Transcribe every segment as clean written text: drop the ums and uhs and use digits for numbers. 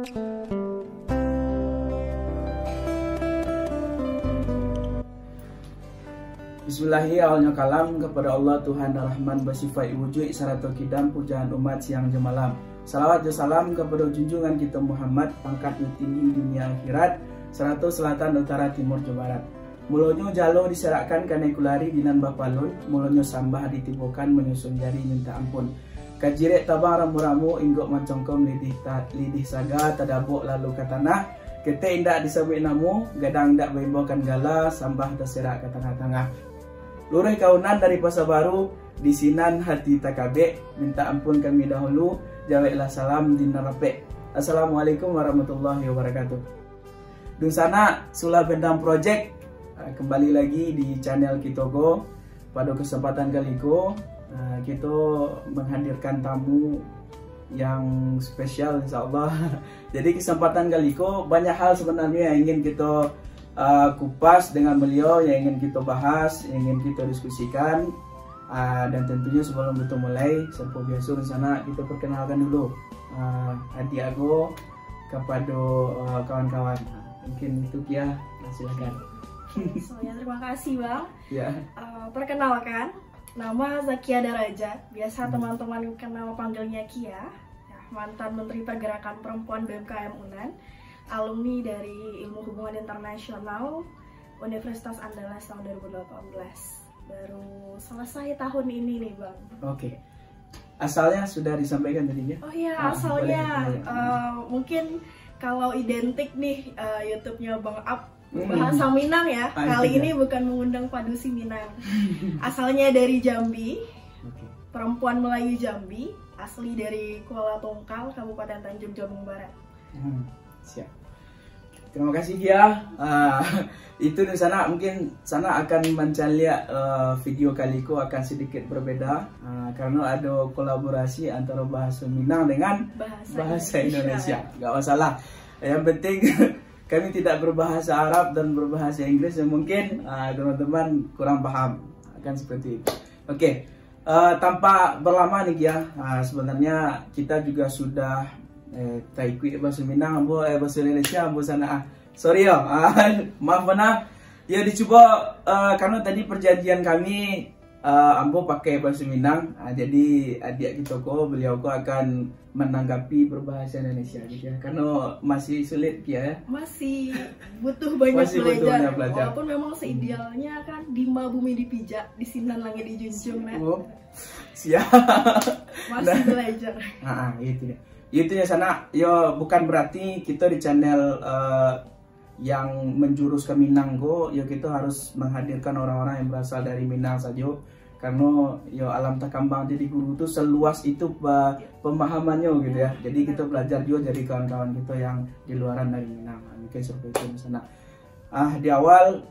Bismillahirrahmanirrahim. Kalam kepada Allah Tuhan Rahman bersifat wujud sarata kidam pujaan umat siang jemalam. Salawat dan salam kepada junjungan kita Muhammad pangkat tinggi dunia akhirat sarata selatan utara timur Jawa Barat. Mulonyo jalo diserakkan karena kulari dinan bapalun, mulonyo sambah ditibukan menyusun jari minta ampun. Kajirek tabang ramu-ramu inggok mancongkom lidih saga tadabuk lalu ke tanah. Kete indak disebut namu, gadang indak berimbakan gala sambah terserak ke tengah-tengah. Lurai kaunan dari Pasar Baru, di sinan hati takabe, minta ampun kami dahulu, jawablah salam di narape. Assalamualaikum warahmatullahi wabarakatuh. Dung sana Sulah Bendam Project, kembali lagi di channel Kitogo. Pada kesempatan kali ini, kita menghadirkan tamu yang spesial insya Allah. Jadi kesempatan kali ini banyak hal sebenarnya yang ingin kita kupas dengan beliau, yang ingin kita bahas, yang ingin kita diskusikan, dan tentunya sebelum kita mulai seperti biasa di sana kita perkenalkan dulu adik aku kepada kawan-kawan. Mungkin itu Kia, silakan. Semuanya terima kasih Bang. Ya. Perkenalkan, nama Zakia Daraja, biasa teman-teman kenal panggilnya Kia, mantan Menteri Pergerakan Perempuan BMKM UNAN, alumni dari Ilmu Hubungan Internasional Universitas Andalas tahun 2018. Baru selesai tahun ini nih Bang. Oke. Asalnya sudah disampaikan tadinya? Oh iya, asalnya mungkin kalau identik nih YouTube-nya Bang Up bahasa Minang ya. Kali ini bukan mengundang padusi Minang. Asalnya dari Jambi. Perempuan Melayu Jambi, asli dari Kuala Tungkal, Kabupaten Tanjung Jabung Barat. Siap. Terima kasih Kia. Itu di sana mungkin sana akan mencari video kali ini akan sedikit berbeda karena ada kolaborasi antara bahasa Minang dengan bahasa Indonesia. Gak masalah. Yang penting kami tidak berbahasa Arab dan berbahasa Inggris yang mungkin teman-teman kurang paham akan seperti itu. Oke. Tanpa berlama nih Kia, sebenarnya kita juga sudah taikui bahasa Minang, bahasa Indonesia, sana. Sorry ya, maaf mana. Ya dicoba karena tadi perjanjian kami ambo pakai bahasa Minang, jadi adik kita beliau akan menanggapi berbahasa Indonesia gitu ya. Karena masih sulit ya. Masih butuh banyak masih belajar. Walaupun memang seidealnya kan Dima bumi dipijak, di sinan langit dijunjung nah. Siap. Masih belajar. Itu ya. Itu ya sana, yo bukan berarti kita di channel yang menjurus ke Minang yo kita harus menghadirkan orang-orang yang berasal dari Minang saja, karena yo alam takambang jadi guru itu seluas itu pemahamannya gitu ya. Jadi kita belajar juga dari kawan-kawan kita yang di luaran dari Minang. Mungkin seperti itu di sana. Di awal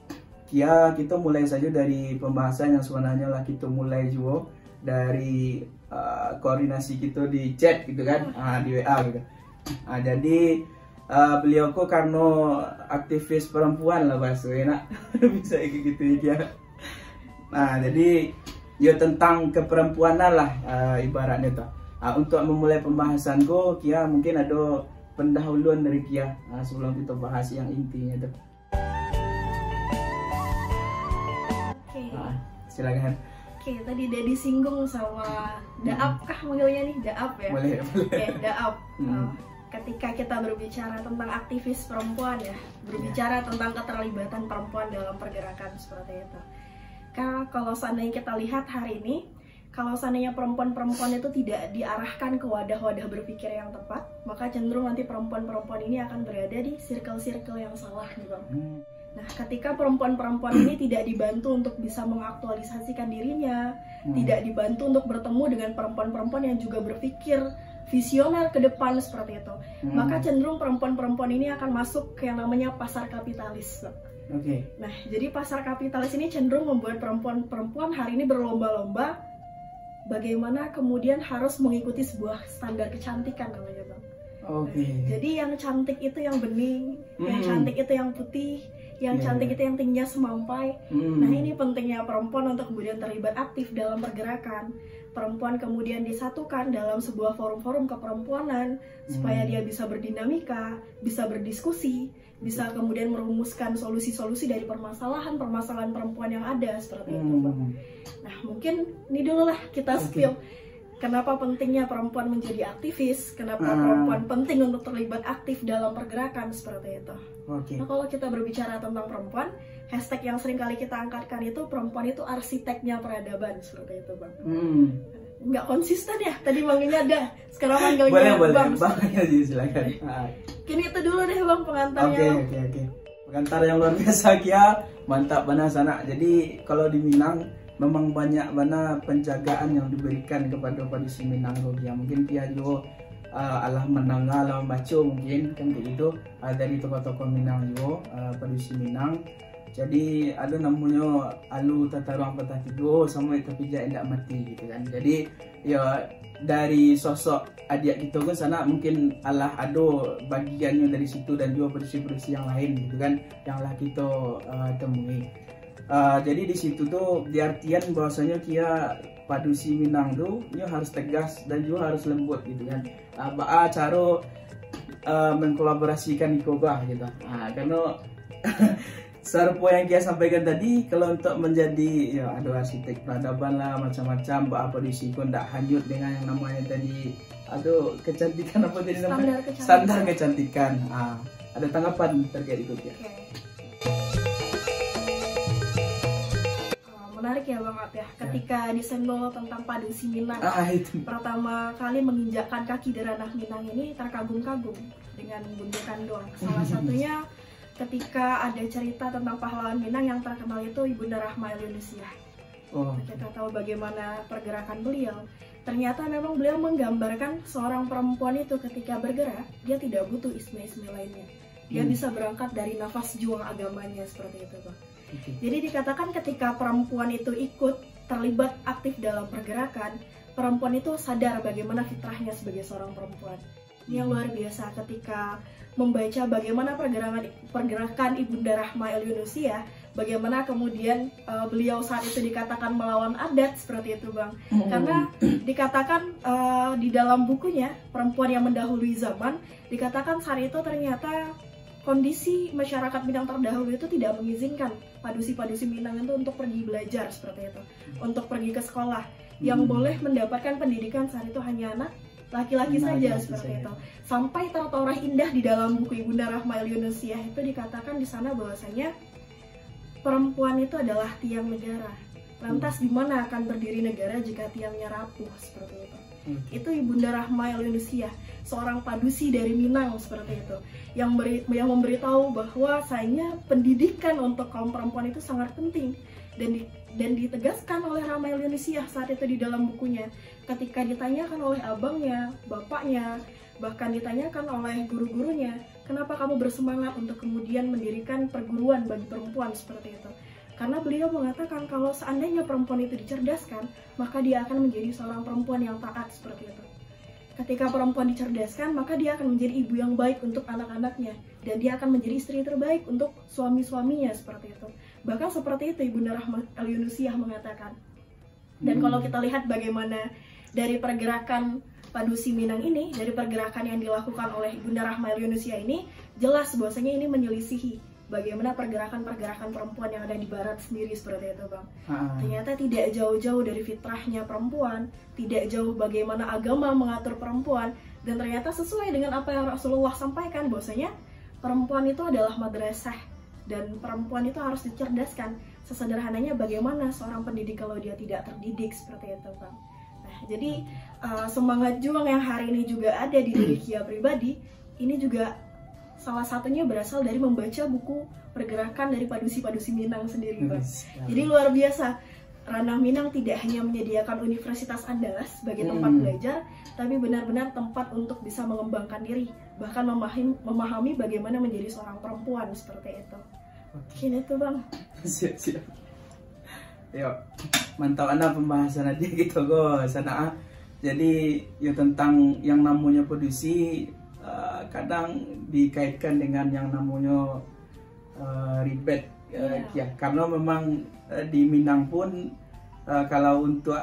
kita mulai saja dari pembahasan yang sebenarnya lah kita mulai juga dari koordinasi kita di chat gitu kan, di WA gitu. Jadi beliau kok karena aktivis perempuan lah bahasa enak bisa kayak gitu ya. Jadi ya tentang keperempuanan lah ibaratnya tuh. Untuk memulai pembahasan Kia mungkin ada pendahuluan dari Kia sebelum kita bahas yang intinya tuh. Silakan. Oke, tadi udah disinggung sama Daap kah manggilnya nih? Daap ya? Boleh. Oke, Daap. Ketika kita berbicara tentang aktivis perempuan ya, berbicara tentang keterlibatan perempuan dalam pergerakan seperti itu. Karena kalau seandainya kita lihat hari ini, kalau seandainya perempuan-perempuan itu tidak diarahkan ke wadah-wadah berpikir yang tepat, maka cenderung nanti perempuan-perempuan ini akan berada di circle-circle yang salah nih Bang. Nah, ketika perempuan-perempuan ini tidak dibantu untuk bisa mengaktualisasikan dirinya, tidak dibantu untuk bertemu dengan perempuan-perempuan yang juga berpikir visioner ke depan seperti itu, maka cenderung perempuan-perempuan ini akan masuk ke yang namanya pasar kapitalis. Nah, jadi pasar kapitalis ini cenderung membuat perempuan-perempuan hari ini berlomba-lomba bagaimana kemudian harus mengikuti sebuah standar kecantikan namanya Bang. Jadi yang cantik itu yang bening, yang cantik itu yang putih, yang cantik itu yang tingginya semampai. Nah, ini pentingnya perempuan untuk kemudian terlibat aktif dalam pergerakan. perempuan kemudian disatukan dalam sebuah forum-forum keperempuanan supaya dia bisa berdinamika, bisa berdiskusi, bisa kemudian merumuskan solusi-solusi dari permasalahan perempuan yang ada seperti itu, Bang. Nah, mungkin ini dulu lah kita spill kenapa pentingnya perempuan menjadi aktivis, kenapa perempuan penting untuk terlibat aktif dalam pergerakan seperti itu. Nah, kalau kita berbicara tentang perempuan, hashtag yang sering kali kita angkatkan itu perempuan itu arsiteknya peradaban seperti itu, Bang. Nggak konsisten ya, tadi manggilnya ada, sekarang manggilnya Bang. Silakan. Kini itu dulu deh Bang pengantarnya. Oke. Pengantar yang luar biasa Kia, mantap bana sana. Jadi kalau di Minang memang banyak bana penjagaan yang diberikan kepada padisi Minang Kia. Mungkin Kia juga alah menangga, alah membaca mungkin kan kayak gitu dari tokoh-tokoh Minang juga, padisi Minang. Jadi ada namanya alu tata ruang patah tidur sama itu pijak tidak mati gitu kan. Jadi ya dari sosok adik itu kan sana mungkin Allah ada bagiannya dari situ dan juga bersih-bersih yang lain gitu kan yang lah kita temui. Jadi di situ tuh diartian bahwasanya Kia padusi Minang tuh dia harus tegas dan juga harus lembut gitu kan. Cara mengkolaborasikan ikobah gitu. Karena Sarpo yang Kia sampaikan tadi, kalau untuk menjadi ya ada arsitek peradaban lah macam-macam, apa di sini tidak hanyut dengan yang namanya tadi kecantikan apa tadi namanya standar kecantikan. Ada tanggapan terkait itu ya? Menarik ya Bang Ab ya, ketika disenggol tentang padusi Minang pertama kali menginjakkan kaki di ranah Minang ini terkagum-kagum dengan Bunda Kandung. Salah satunya ketika ada cerita tentang pahlawan Minang yang terkenal itu Ibunda Rahma Eliunusiah. Kita tahu bagaimana pergerakan beliau. Ternyata memang beliau menggambarkan seorang perempuan itu ketika bergerak, dia tidak butuh isme-isme lainnya. Dia bisa berangkat dari nafas juang agamanya seperti itu, Bang. Jadi dikatakan ketika perempuan itu ikut terlibat aktif dalam pergerakan, perempuan itu sadar bagaimana fitrahnya sebagai seorang perempuan. Ini yang luar biasa ketika membaca bagaimana pergerakan Ibunda Rahma Eliunusiah, bagaimana kemudian beliau saat itu dikatakan melawan adat seperti itu Bang. Karena dikatakan di dalam bukunya Perempuan yang Mendahului Zaman, dikatakan saat itu ternyata kondisi masyarakat Minang terdahulu itu tidak mengizinkan padusi-padusi Minang itu untuk pergi belajar seperti itu, untuk pergi ke sekolah. Yang boleh mendapatkan pendidikan saat itu hanya anak laki-laki saja seperti itu. Sampai tertoreh indah di dalam buku Ibunda Rahma Eliunusiah itu dikatakan di sana bahwasanya perempuan itu adalah tiang negara. Lantas di mana akan berdiri negara jika tiangnya rapuh seperti itu? Itu Ibunda Rahma Eliunusiah, seorang padusi dari Minang seperti itu, yang memberitahu bahwasanya pendidikan untuk kaum perempuan itu sangat penting dan ditegaskan oleh Rahma Eliunusiah saat itu di dalam bukunya. Ketika ditanyakan oleh abangnya, bapaknya, bahkan ditanyakan oleh guru-gurunya, kenapa kamu bersemangat untuk kemudian mendirikan perguruan bagi perempuan seperti itu? Karena beliau mengatakan kalau seandainya perempuan itu dicerdaskan, maka dia akan menjadi seorang perempuan yang taat seperti itu. Ketika perempuan dicerdaskan, maka dia akan menjadi ibu yang baik untuk anak-anaknya, dan dia akan menjadi istri terbaik untuk suami-suaminya seperti itu. Bahkan seperti itu Ibunda Rahma Eliunusiah mengatakan. Dan kalau kita lihat bagaimana dari pergerakan padusi Minang ini, dari pergerakan yang dilakukan oleh Ibunda Rahma Eliunusiah ini, jelas bahwasanya ini menyelisihi bagaimana pergerakan-pergerakan perempuan yang ada di barat sendiri seperti itu Bang. Ternyata tidak jauh-jauh dari fitrahnya perempuan, tidak jauh bagaimana agama mengatur perempuan, dan ternyata sesuai dengan apa yang Rasulullah sampaikan bahwasanya perempuan itu adalah madrasah dan perempuan itu harus dicerdaskan. Sesederhananya bagaimana seorang pendidik kalau dia tidak terdidik seperti itu Bang. Nah, jadi semangat juang yang hari ini juga ada di diri Kia pribadi, ini juga salah satunya berasal dari membaca buku pergerakan dari padusi-padusi Minang sendiri Bang. Jadi luar biasa, ranah Minang tidak hanya menyediakan Universitas Andalas sebagai tempat belajar, tapi benar-benar tempat untuk bisa mengembangkan diri, bahkan memahami bagaimana menjadi seorang perempuan seperti itu. Ini tuh Bang. Siap. Yuk, mantap Anda pembahasan aja gitu go sana. Jadi ya tentang yang namanya padusi kadang dikaitkan dengan yang namanya ribet ya, karena memang di Minang pun kalau untuk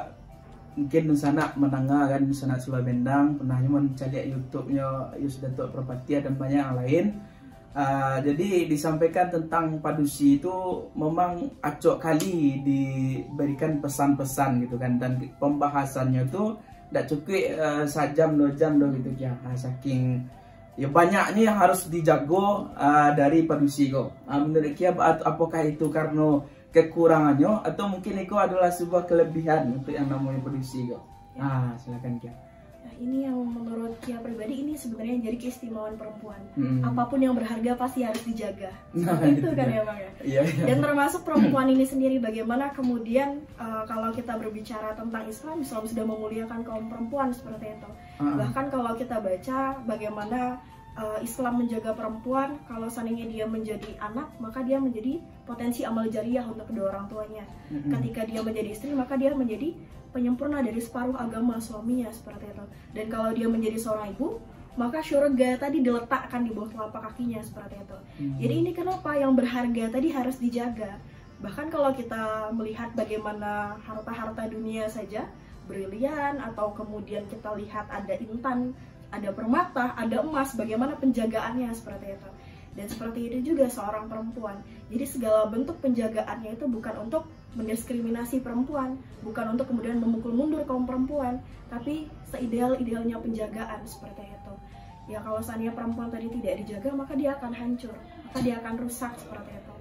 mungkin sana menengah kan, sana Sulawesi Bendang pernahnya mencari YouTube-nya Yusdato Prapatia dan banyak yang lain. Jadi disampaikan tentang padusi itu memang acok kali diberikan pesan-pesan gitu kan, dan pembahasannya itu tidak cukup sejam 2 jam gitu ya, saking ya banyaknya yang harus dijago dari padusi kok. Menurut Kia, apakah itu karena kekurangannya atau mungkin itu adalah sebuah kelebihan untuk yang namanya padusi kok? Silakan Kia. Nah, ini yang menurut Kia pribadi ini sebenarnya jadi keistimewaan perempuan. Apapun yang berharga pasti harus dijaga. Itu kan ya Bang ya. Iya. Dan termasuk perempuan ini sendiri, bagaimana kemudian kalau kita berbicara tentang Islam sudah memuliakan kaum perempuan seperti itu. Bahkan kalau kita baca bagaimana Islam menjaga perempuan, kalau seandainya dia menjadi anak, maka dia menjadi potensi amal jariah untuk kedua orang tuanya. Ketika dia menjadi istri, maka dia menjadi penyempurna dari separuh agama suaminya seperti itu. Dan kalau dia menjadi seorang ibu, maka syurga tadi diletakkan di bawah telapak kakinya seperti itu. Jadi ini kenapa yang berharga tadi harus dijaga. Bahkan kalau kita melihat bagaimana harta-harta dunia saja, brilian, atau kemudian kita lihat ada intan, ada permata, ada emas, bagaimana penjagaannya seperti itu. Dan seperti itu juga seorang perempuan. Jadi segala bentuk penjagaannya itu bukan untuk mendiskriminasi perempuan, bukan untuk kemudian memukul mundur kaum perempuan, tapi seideal-idealnya penjagaan seperti itu. Ya kalau seandainya perempuan tadi tidak dijaga, maka dia akan hancur, maka dia akan rusak seperti itu.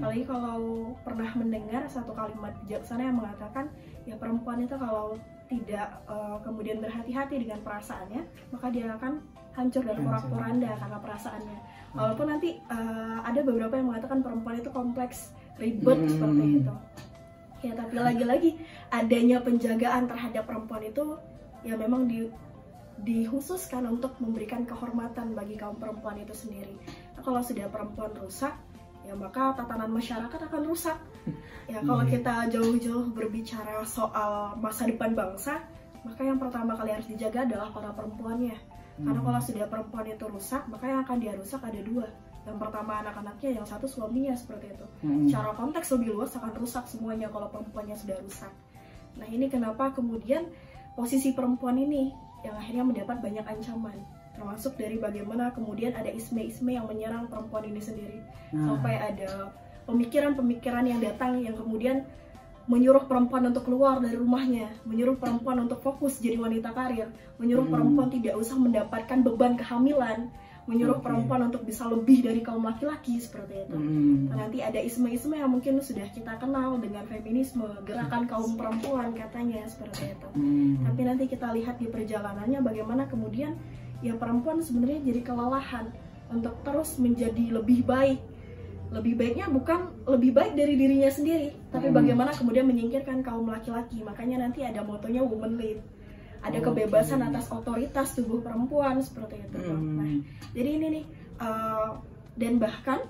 Apalagi kalau pernah mendengar satu kalimat bijaksana yang mengatakan, ya perempuan itu kalau tidak kemudian berhati-hati dengan perasaannya, maka dia akan hancur dan porak-poranda karena perasaannya. Walaupun nanti ada beberapa yang mengatakan perempuan itu kompleks, ribet seperti itu. Ya tapi lagi-lagi adanya penjagaan terhadap perempuan itu ya memang dikhususkan untuk memberikan kehormatan bagi kaum perempuan itu sendiri. Nah, kalau sudah perempuan rusak, ya maka tatanan masyarakat akan rusak. Ya kalau kita jauh-jauh berbicara soal masa depan bangsa, maka yang pertama kali harus dijaga adalah para perempuannya. Karena kalau sudah perempuan itu rusak, maka yang akan dia rusak ada dua. Yang pertama anak-anaknya, yang satu suaminya seperti itu. Secara konteks lebih luas akan rusak semuanya kalau perempuannya sudah rusak. Nah ini kenapa kemudian posisi perempuan ini yang akhirnya mendapat banyak ancaman. Termasuk dari bagaimana kemudian ada isme-isme yang menyerang perempuan ini sendiri. Sampai ada pemikiran-pemikiran yang datang yang kemudian menyuruh perempuan untuk keluar dari rumahnya, menyuruh perempuan untuk fokus jadi wanita karir, menyuruh perempuan tidak usah mendapatkan beban kehamilan, menyuruh perempuan untuk bisa lebih dari kaum laki-laki seperti itu. Nanti ada isme-isme yang mungkin sudah kita kenal dengan feminisme, gerakan kaum perempuan katanya seperti itu. Tapi nanti kita lihat di perjalanannya bagaimana kemudian ya perempuan sebenarnya jadi kelelahan untuk terus menjadi lebih baik. Lebih baiknya bukan lebih baik dari dirinya sendiri, tapi bagaimana kemudian menyingkirkan kaum laki-laki. Makanya nanti ada motonya woman lead, ada kebebasan atas otoritas tubuh perempuan seperti itu. Nah, jadi ini nih dan bahkan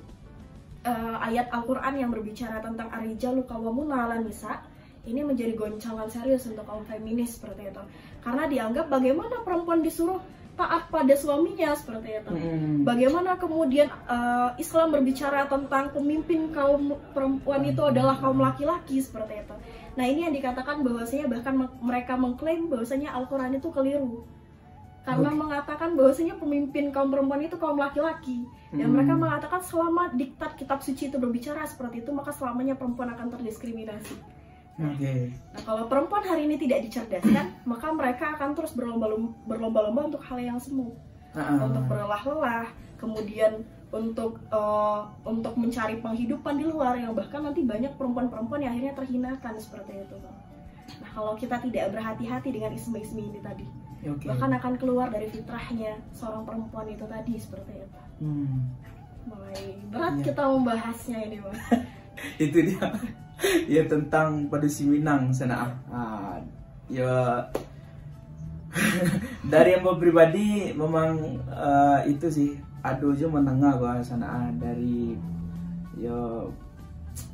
ayat Al-Quran yang berbicara tentang ar-rijalu qawwamuna 'alan nisa ini menjadi goncangan serius untuk kaum feminis seperti itu, karena dianggap bagaimana perempuan disuruh taat pada suaminya seperti itu. Bagaimana kemudian Islam berbicara tentang pemimpin kaum perempuan itu adalah kaum laki-laki seperti itu. Nah ini yang dikatakan bahwasanya bahkan mereka mengklaim bahwasanya Al-Quran itu keliru karena mengatakan bahwasanya pemimpin kaum perempuan itu kaum laki-laki. Dan mereka mengatakan selama diktat kitab suci itu berbicara seperti itu, maka selamanya perempuan akan terdiskriminasi. Nah kalau perempuan hari ini tidak dicerdaskan, maka mereka akan terus berlomba-lomba untuk hal yang semu, untuk berlelah-lelah, kemudian untuk mencari penghidupan di luar, yang bahkan nanti banyak perempuan-perempuan yang akhirnya terhinakan seperti itu. Nah kalau kita tidak berhati-hati dengan isme-isme ini tadi, bahkan akan keluar dari fitrahnya seorang perempuan itu tadi seperti itu. Mulai berat kita membahasnya ini, Bang. Itu dia. Ya tentang padusi Minang sana. Ya dari yang pribadi memang itu sih aduh aja menengah gua sana dari ya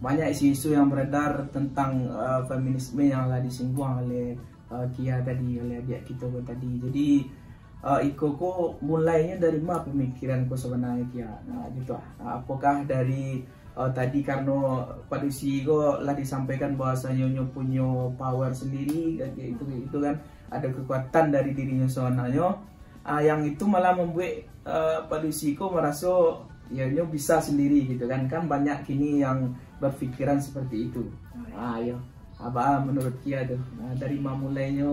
banyak isu-isu yang beredar tentang feminisme yang lah disinggung oleh Kia tadi, oleh adik kita tadi. Jadi Iko mulainya dari mana pemikiranku sebenarnya Kia? Nah, gitu. Apakah dari tadi karena pada kok lah disampaikan bahwasanya nyonya punya power sendiri kayak itu kan, ada kekuatan dari dirinya sebenarnya, yang itu malah membuat pada kok merasa ya nyonya bisa sendiri gitu kan banyak kini yang berpikiran seperti itu. Ayo apa menurut Kia tuh, dari mana mulainya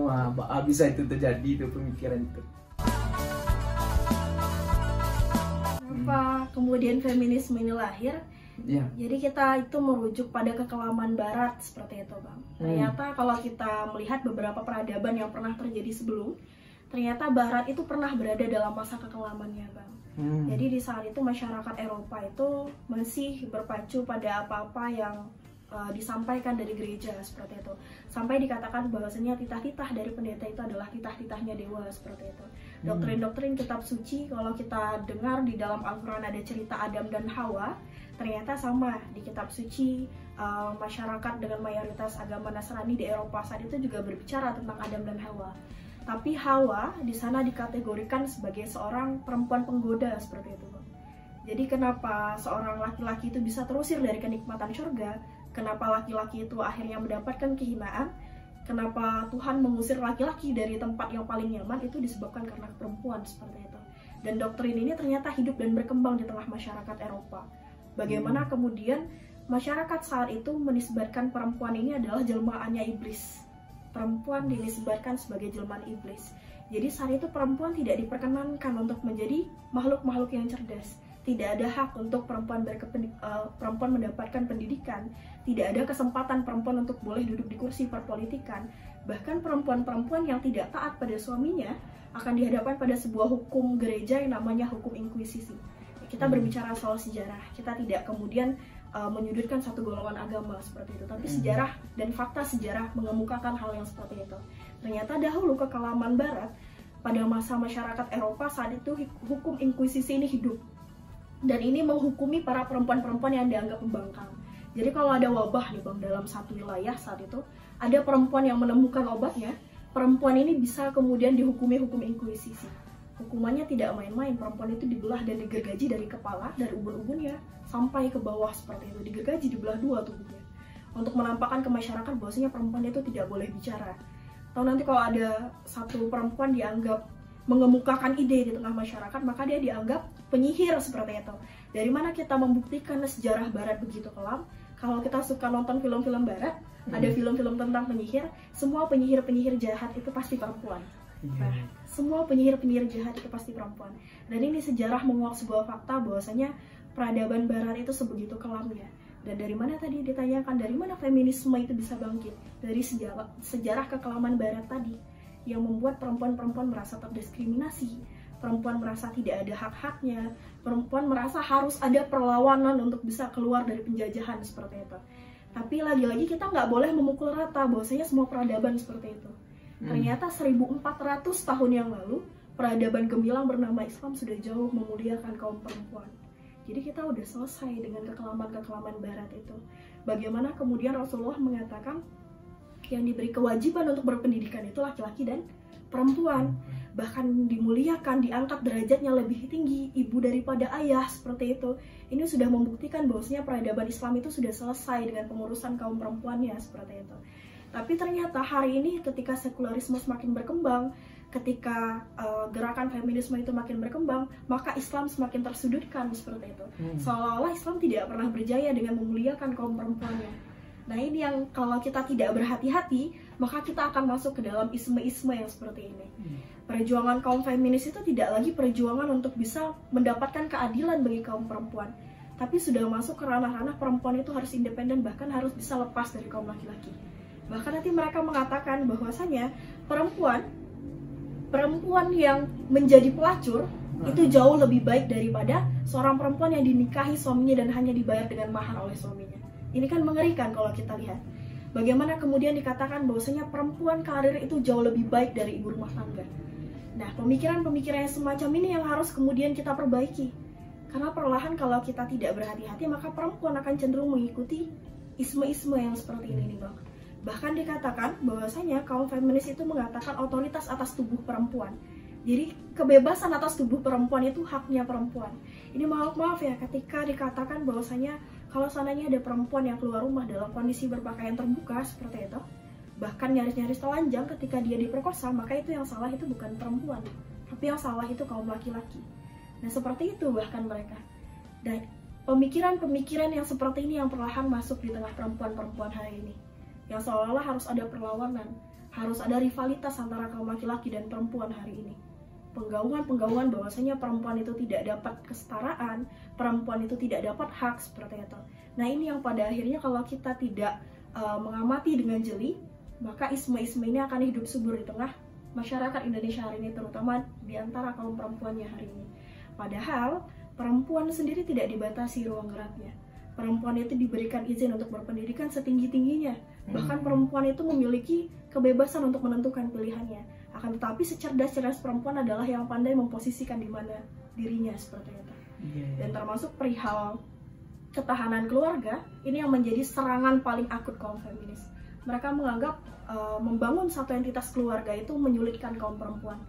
bisa itu terjadi tuh pemikiran itu? Kenapa kemudian feminisme ini lahir? Yeah. Jadi kita itu merujuk pada kekelaman barat seperti itu, Bang. Ternyata kalau kita melihat beberapa peradaban yang pernah terjadi sebelum, ternyata barat itu pernah berada dalam masa kekelamannya, Bang. Jadi di saat itu masyarakat Eropa itu masih berpacu pada apa-apa yang disampaikan dari gereja seperti itu. Sampai dikatakan bahwasanya titah-titah dari pendeta itu adalah titah-titahnya dewa seperti itu. Doktrin-doktrin kitab suci kalau kita dengar di dalam Al-Quran ada cerita Adam dan Hawa, ternyata sama di kitab suci. Masyarakat dengan mayoritas agama Nasrani di Eropa saat itu juga berbicara tentang Adam dan Hawa. Tapi Hawa di sana dikategorikan sebagai seorang perempuan penggoda seperti itu. Jadi kenapa seorang laki-laki itu bisa terusir dari kenikmatan surga? Kenapa laki-laki itu akhirnya mendapatkan kehinaan? Kenapa Tuhan mengusir laki-laki dari tempat yang paling nyaman? Itu disebabkan karena perempuan seperti itu. Dan doktrin ini ternyata hidup dan berkembang di tengah masyarakat Eropa. Bagaimana kemudian masyarakat saat itu menisbatkan perempuan ini adalah jelmaannya iblis. Perempuan dinisbatkan sebagai jelmaan iblis. Jadi saat itu perempuan tidak diperkenankan untuk menjadi makhluk-makhluk yang cerdas. Tidak ada hak untuk perempuan mendapatkan pendidikan. Tidak ada kesempatan perempuan untuk boleh duduk di kursi perpolitikan. Bahkan perempuan-perempuan yang tidak taat pada suaminya akan dihadapkan pada sebuah hukum gereja yang namanya hukum inkuisisi. Kita berbicara soal sejarah. Kita tidak kemudian menyudutkan satu golongan agama seperti itu. Tapi sejarah dan fakta sejarah mengemukakan hal yang seperti itu. Ternyata dahulu kekelaman barat, pada masa masyarakat Eropa saat itu hukum inkuisisi ini hidup. Dan ini menghukumi para perempuan-perempuan yang dianggap pembangkang. Jadi kalau ada wabah nih Bang dalam satu wilayah saat itu, ada perempuan yang menemukan obatnya, perempuan ini bisa kemudian dihukumi hukum inkuisisi. Hukumannya tidak main-main, perempuan itu dibelah dan digergaji dari kepala, dari ubun-ubunnya sampai ke bawah seperti itu, digergaji dibelah dua tubuhnya. Untuk menampakkan ke masyarakat bahwasanya perempuan itu tidak boleh bicara. Atau nanti kalau ada satu perempuan dianggap mengemukakan ide di tengah masyarakat, maka dia dianggap penyihir seperti itu. Dari mana kita membuktikan sejarah barat begitu kelam? Kalau kita suka nonton film-film barat, ada film-film tentang penyihir, semua penyihir-penyihir jahat itu pasti perempuan. Nah, semua penyihir-penyihir jahat itu pasti perempuan. Dan ini sejarah menguak sebuah fakta bahwasanya peradaban barat itu sebegitu kelamnya. Dan dari mana tadi ditanyakan, dari mana feminisme itu bisa bangkit? Dari sejarah kekelaman barat tadi, yang membuat perempuan-perempuan merasa terdiskriminasi, perempuan merasa tidak ada hak-haknya, perempuan merasa harus ada perlawanan untuk bisa keluar dari penjajahan seperti itu. Tapi lagi-lagi kita nggak boleh memukul rata bahwasanya semua peradaban seperti itu. Ternyata 1400 tahun yang lalu, peradaban gemilang bernama Islam sudah jauh memuliakan kaum perempuan. Jadi kita udah selesai dengan kekelaman-kekelaman barat itu. Bagaimana kemudian Rasulullah mengatakan yang diberi kewajiban untuk berpendidikan itu laki-laki dan perempuan, bahkan dimuliakan, diangkat derajatnya lebih tinggi ibu daripada ayah seperti itu. Ini sudah membuktikan bahwasanya peradaban Islam itu sudah selesai dengan pengurusan kaum perempuannya seperti itu. Tapi ternyata hari ini ketika sekularisme semakin berkembang, ketika gerakan feminisme itu makin berkembang, maka Islam semakin tersudutkan seperti itu. Seolah-olah Islam tidak pernah berjaya dengan memuliakan kaum perempuannya. Nah ini yang kalau kita tidak berhati-hati, maka kita akan masuk ke dalam isme-isme yang seperti ini. Perjuangan kaum feminis itu tidak lagi perjuangan untuk bisa mendapatkan keadilan bagi kaum perempuan, tapi sudah masuk ke ranah-ranah perempuan itu harus independen, bahkan harus bisa lepas dari kaum laki-laki. Bahkan nanti mereka mengatakan bahwasanya perempuan yang menjadi pelacur itu jauh lebih baik daripada seorang perempuan yang dinikahi suaminya dan hanya dibayar dengan mahar oleh suaminya. Ini kan mengerikan kalau kita lihat. Bagaimana kemudian dikatakan bahwasanya perempuan karir itu jauh lebih baik dari ibu rumah tangga. Nah, pemikiran-pemikiran yang semacam ini yang harus kemudian kita perbaiki. Karena perlahan kalau kita tidak berhati-hati, maka perempuan akan cenderung mengikuti isme-isme yang seperti ini nih Bang. Bahkan dikatakan bahwasanya kaum feminis itu mengatakan otoritas atas tubuh perempuan. Jadi kebebasan atas tubuh perempuan itu haknya perempuan. Ini maaf ya ketika dikatakan bahwasanya kalau seandainya ada perempuan yang keluar rumah dalam kondisi berpakaian terbuka seperti itu, bahkan nyaris-nyaris telanjang ketika dia diperkosa, maka itu yang salah itu bukan perempuan, tapi yang salah itu kaum laki-laki. Nah seperti itu bahkan mereka. Dan pemikiran-pemikiran yang seperti ini yang perlahan masuk di tengah perempuan-perempuan hari ini, yang seolah-olah harus ada perlawanan, harus ada rivalitas antara kaum laki-laki dan perempuan hari ini. Penggaungan bahwasanya perempuan itu tidak dapat kesetaraan, perempuan itu tidak dapat hak seperti itu. Nah ini yang pada akhirnya kalau kita tidak mengamati dengan jeli, maka isme-isme ini akan hidup subur di tengah masyarakat Indonesia hari ini, terutama di antara kaum perempuannya hari ini. Padahal perempuan sendiri tidak dibatasi ruang geraknya. Perempuan itu diberikan izin untuk berpendidikan setinggi-tingginya. Bahkan perempuan itu memiliki kebebasan untuk menentukan pilihannya. Akan tetapi secerdas-cerdas perempuan adalah yang pandai memposisikan di mana dirinya seperti itu. Dan termasuk perihal ketahanan keluarga, ini yang menjadi serangan paling akut kaum feminis. Mereka menganggap membangun satu entitas keluarga itu menyulitkan kaum perempuan.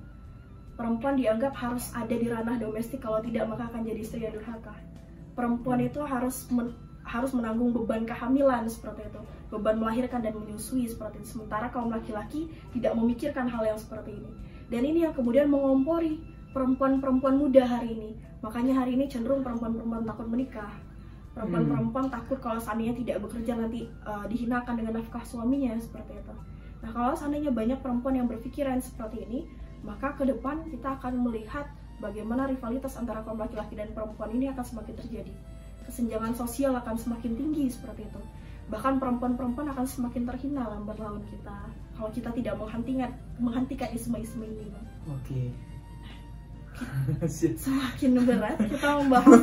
Perempuan dianggap harus ada di ranah domestik, kalau tidak maka akan jadi istri yang durhaka. Perempuan itu harus menanggung beban kehamilan seperti itu, beban melahirkan dan menyusui seperti itu. Sementara kaum laki-laki tidak memikirkan hal yang seperti ini. Dan ini yang kemudian mengompori perempuan-perempuan muda hari ini. Makanya hari ini cenderung perempuan-perempuan takut menikah. Perempuan-perempuan takut kalau seandainya tidak bekerja nanti dihinakan dengan nafkah suaminya seperti itu. Nah kalau seandainya banyak perempuan yang berpikiran seperti ini, maka ke depan kita akan melihat bagaimana rivalitas antara kaum laki-laki dan perempuan ini akan semakin terjadi. Kesenjangan sosial akan semakin tinggi seperti itu. Bahkan perempuan-perempuan akan semakin terhina lambat laun kita kalau kita tidak menghentikan isme-isme ini, Bang. Oke. Semakin berat kita membahas.